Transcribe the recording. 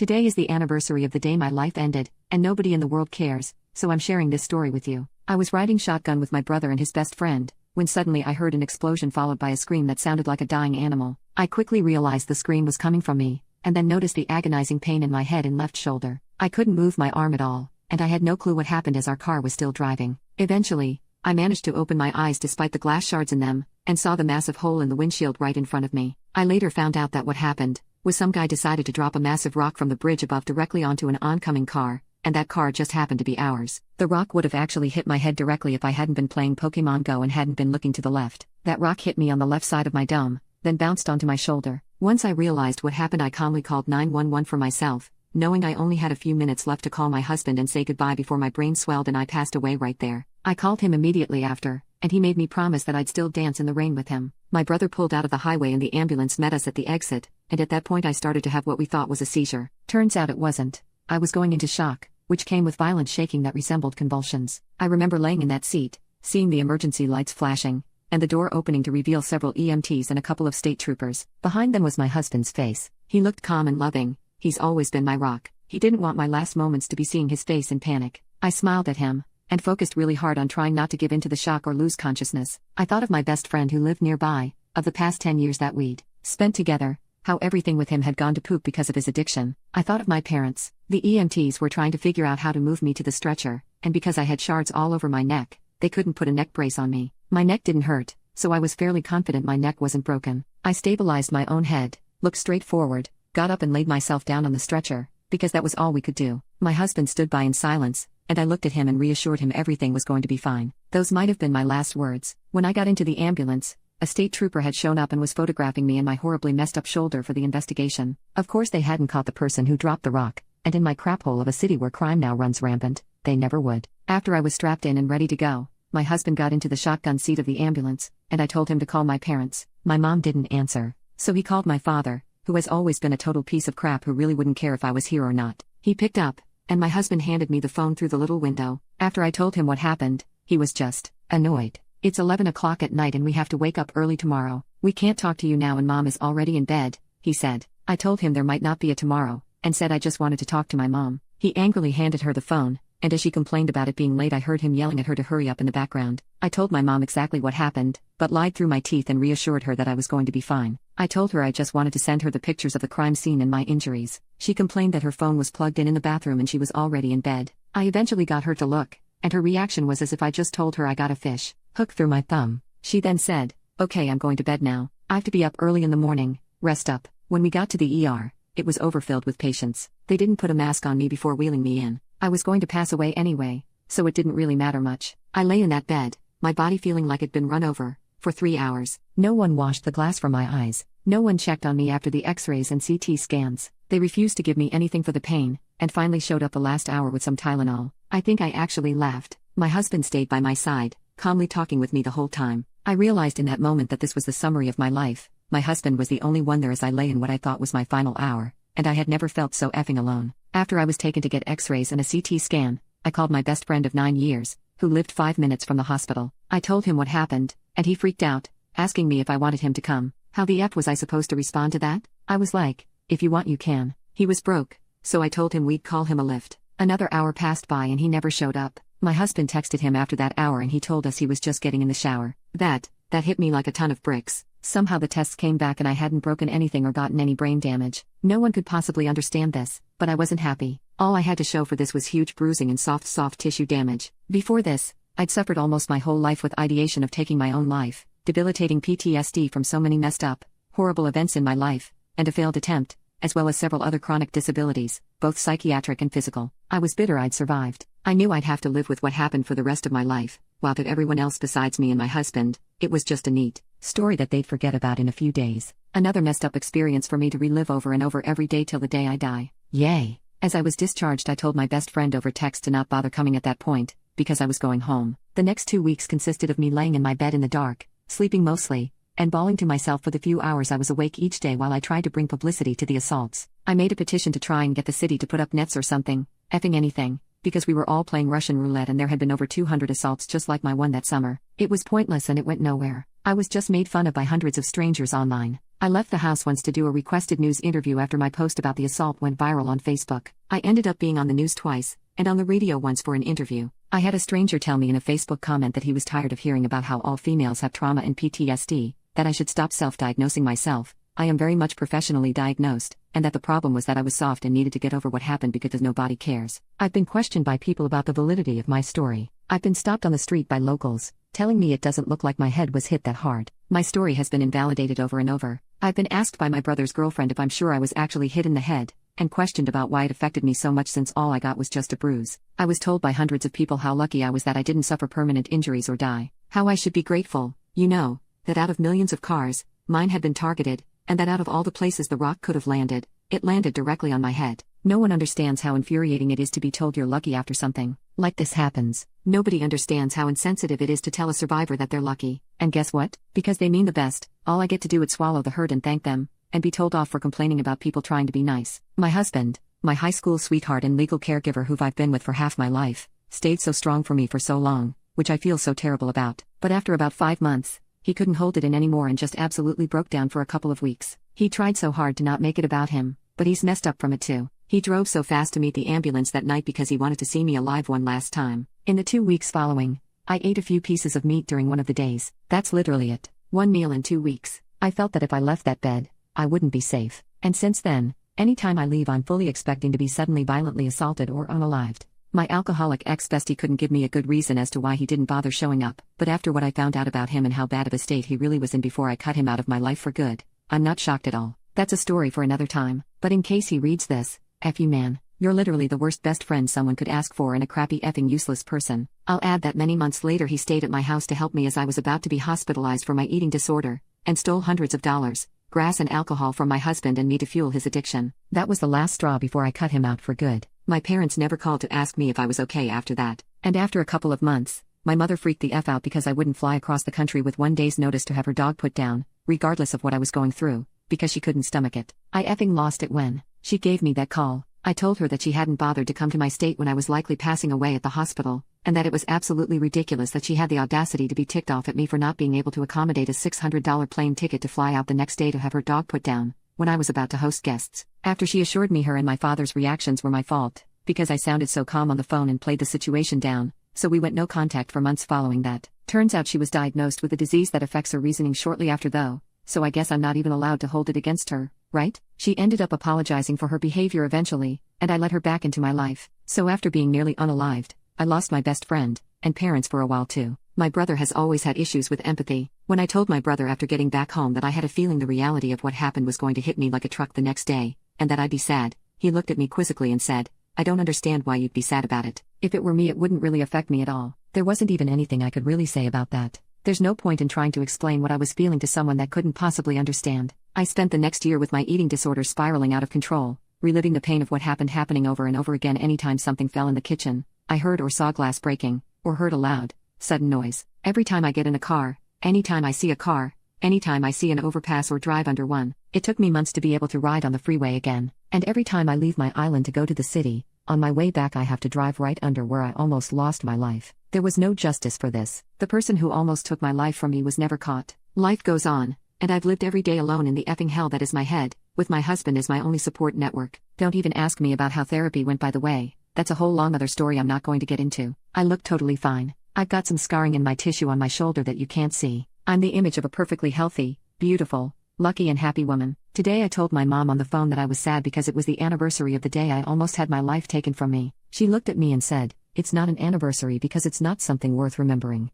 Today is the anniversary of the day my life ended, and nobody in the world cares, so I'm sharing this story with you. I was riding shotgun with my brother and his best friend, when suddenly I heard an explosion followed by a scream that sounded like a dying animal. I quickly realized the scream was coming from me, and then noticed the agonizing pain in my head and left shoulder. I couldn't move my arm at all, and I had no clue what happened as our car was still driving. Eventually, I managed to open my eyes despite the glass shards in them, and saw the massive hole in the windshield right in front of me. I later found out that what happened was some guy decided to drop a massive rock from the bridge above directly onto an oncoming car, and that car just happened to be ours. The rock would have actually hit my head directly if I hadn't been playing Pokemon Go and hadn't been looking to the left. That rock hit me on the left side of my dome, then bounced onto my shoulder. Once I realized what happened, I calmly called 911 for myself, knowing I only had a few minutes left to call my husband and say goodbye before my brain swelled and I passed away right there. I called him immediately after, and he made me promise that I'd still dance in the rain with him. My brother pulled out of the highway and the ambulance met us at the exit, and at that point I started to have what we thought was a seizure. Turns out it wasn't. I was going into shock, which came with violent shaking that resembled convulsions. I remember laying in that seat, seeing the emergency lights flashing, and the door opening to reveal several EMTs and a couple of state troopers. Behind them was my husband's face. He looked calm and loving. He's always been my rock. He didn't want my last moments to be seeing his face in panic. I smiled at him, and focused really hard on trying not to give in to the shock or lose consciousness. I thought of my best friend who lived nearby, of the past 10 years that we'd spent together, how everything with him had gone to poop because of his addiction. I thought of my parents. The EMTs were trying to figure out how to move me to the stretcher, and because I had shards all over my neck, they couldn't put a neck brace on me. My neck didn't hurt, so I was fairly confident my neck wasn't broken. I stabilized my own head, looked straight forward, got up and laid myself down on the stretcher, because that was all we could do. My husband stood by in silence, and I looked at him and reassured him everything was going to be fine. Those might have been my last words. When I got into the ambulance, a state trooper had shown up and was photographing me and my horribly messed up shoulder for the investigation. Of course they hadn't caught the person who dropped the rock, and in my crap hole of a city where crime now runs rampant, they never would. After I was strapped in and ready to go, my husband got into the shotgun seat of the ambulance, and I told him to call my parents. My mom didn't answer, so he called my father, who has always been a total piece of crap who really wouldn't care if I was here or not. He picked up, and my husband handed me the phone through the little window. After I told him what happened, he was just annoyed. It's 11 o'clock at night and we have to wake up early tomorrow. We can't talk to you now and mom is already in bed, he said. I told him there might not be a tomorrow, and said I just wanted to talk to my mom. He angrily handed her the phone, and as she complained about it being late I heard him yelling at her to hurry up in the background. I told my mom exactly what happened, but lied through my teeth and reassured her that I was going to be fine. I told her I just wanted to send her the pictures of the crime scene and my injuries. She complained that her phone was plugged in the bathroom and she was already in bed. I eventually got her to look, and her reaction was as if I just told her I got a fish hook through my thumb. She then said, "Okay, I'm going to bed now. I have to be up early in the morning, rest up." When we got to the ER, it was overfilled with patients. They didn't put a mask on me before wheeling me in. I was going to pass away anyway, so it didn't really matter much. I lay in that bed, my body feeling like it'd been run over, for 3 hours. No one washed the glass from my eyes. No one checked on me after the x-rays and CT scans. They refused to give me anything for the pain, and finally showed up the last hour with some Tylenol. I think I actually laughed. My husband stayed by my side, calmly talking with me the whole time. I realized in that moment that this was the summary of my life. My husband was the only one there as I lay in what I thought was my final hour, and I had never felt so effing alone. After I was taken to get x-rays and a CT scan, I called my best friend of 9 years, who lived 5 minutes from the hospital. I told him what happened, and he freaked out, asking me if I wanted him to come. How the F was I supposed to respond to that? I was like, if you want you can. He was broke, so I told him we'd call him a lift. Another hour passed by and he never showed up. My husband texted him after that hour and he told us he was just getting in the shower. That hit me like a ton of bricks. Somehow the tests came back and I hadn't broken anything or gotten any brain damage. No one could possibly understand this, but I wasn't happy. All I had to show for this was huge bruising and soft tissue damage. Before this, I'd suffered almost my whole life with ideation of taking my own life, debilitating PTSD from so many messed up, horrible events in my life, and a failed attempt, as well as several other chronic disabilities, both psychiatric and physical. I was bitter I'd survived. I knew I'd have to live with what happened for the rest of my life, while to everyone else besides me and my husband, it was just a neat story that they'd forget about in a few days. Another messed up experience for me to relive over and over every day till the day I die. Yay. As I was discharged I told my best friend over text to not bother coming at that point, because I was going home. The next 2 weeks consisted of me laying in my bed in the dark, sleeping mostly, and bawling to myself for the few hours I was awake each day while I tried to bring publicity to the assaults. I made a petition to try and get the city to put up nets or something, effing anything, because we were all playing Russian roulette and there had been over 200 assaults just like my one that summer. It was pointless and it went nowhere. I was just made fun of by hundreds of strangers online. I left the house once to do a requested news interview after my post about the assault went viral on Facebook. I ended up being on the news twice, and on the radio once for an interview. I had a stranger tell me in a Facebook comment that he was tired of hearing about how all females have trauma and PTSD, that I should stop self-diagnosing myself. I am very much professionally diagnosed, and that the problem was that I was soft and needed to get over what happened because nobody cares. I've been questioned by people about the validity of my story. I've been stopped on the street by locals, telling me it doesn't look like my head was hit that hard. My story has been invalidated over and over. I've been asked by my brother's girlfriend if I'm sure I was actually hit in the head, and questioned about why it affected me so much since all I got was just a bruise. I was told by hundreds of people how lucky I was that I didn't suffer permanent injuries or die. How I should be grateful, that out of millions of cars, mine had been targeted, and that out of all the places the rock could have landed, it landed directly on my head. No one understands how infuriating it is to be told you're lucky after something like this happens. Nobody understands how insensitive it is to tell a survivor that they're lucky. And guess what? Because they mean the best, all I get to do is swallow the hurt and thank them, and be told off for complaining about people trying to be nice. My husband, my high school sweetheart and legal caregiver who I've been with for half my life, stayed so strong for me for so long, which I feel so terrible about. But after about 5 months, he couldn't hold it in anymore and just absolutely broke down for a couple of weeks. He tried so hard to not make it about him, but he's messed up from it too. He drove so fast to meet the ambulance that night because he wanted to see me alive one last time. In the 2 weeks following, I ate a few pieces of meat during one of the days. That's literally it. 1 meal in 2 weeks. I felt that if I left that bed, I wouldn't be safe. And since then, anytime I leave I'm fully expecting to be suddenly violently assaulted or unalived. My alcoholic ex-bestie couldn't give me a good reason as to why he didn't bother showing up, but after what I found out about him and how bad of a state he really was in before I cut him out of my life for good, I'm not shocked at all. That's a story for another time, but in case he reads this, F you man, you're literally the worst best friend someone could ask for and a crappy effing useless person. I'll add that many months later he stayed at my house to help me as I was about to be hospitalized for my eating disorder, and stole hundreds of dollars, grass and alcohol from my husband and me to fuel his addiction. That was the last straw before I cut him out for good. My parents never called to ask me if I was okay after that. And after a couple of months, my mother freaked the F out because I wouldn't fly across the country with 1 day's notice to have her dog put down, regardless of what I was going through, because she couldn't stomach it. I effing lost it when she gave me that call. I told her that she hadn't bothered to come to my state when I was likely passing away at the hospital, and that it was absolutely ridiculous that she had the audacity to be ticked off at me for not being able to accommodate a $600 plane ticket to fly out the next day to have her dog put down, when I was about to host guests. After she assured me her and my father's reactions were my fault, because I sounded so calm on the phone and played the situation down, so we went no contact for months following that. Turns out she was diagnosed with a disease that affects her reasoning shortly after though, so I guess I'm not even allowed to hold it against her, right? She ended up apologizing for her behavior eventually, and I let her back into my life. So after being nearly unalived, I lost my best friend, and parents for a while too. My brother has always had issues with empathy. When I told my brother after getting back home that I had a feeling the reality of what happened was going to hit me like a truck the next day, and that I'd be sad, he looked at me quizzically and said, "I don't understand why you'd be sad about it. If it were me it wouldn't really affect me at all." There wasn't even anything I could really say about that. There's no point in trying to explain what I was feeling to someone that couldn't possibly understand. I spent the next year with my eating disorder spiraling out of control, reliving the pain of what happening over and over again anytime something fell in the kitchen, I heard or saw glass breaking, or heard a loud, sudden noise. Every time I get in a car, anytime I see a car, anytime I see an overpass or drive under one. It took me months to be able to ride on the freeway again. And every time I leave my island to go to the city, on my way back I have to drive right under where I almost lost my life. There was no justice for this. The person who almost took my life from me was never caught. Life goes on, and I've lived every day alone in the effing hell that is my head, with my husband as my only support network. Don't even ask me about how therapy went, by the way. That's a whole long other story I'm not going to get into. I look totally fine. I've got some scarring in my tissue on my shoulder that you can't see. I'm the image of a perfectly healthy, beautiful, lucky and happy woman. Today I told my mom on the phone that I was sad because it was the anniversary of the day I almost had my life taken from me. She looked at me and said, "It's not an anniversary because it's not something worth remembering."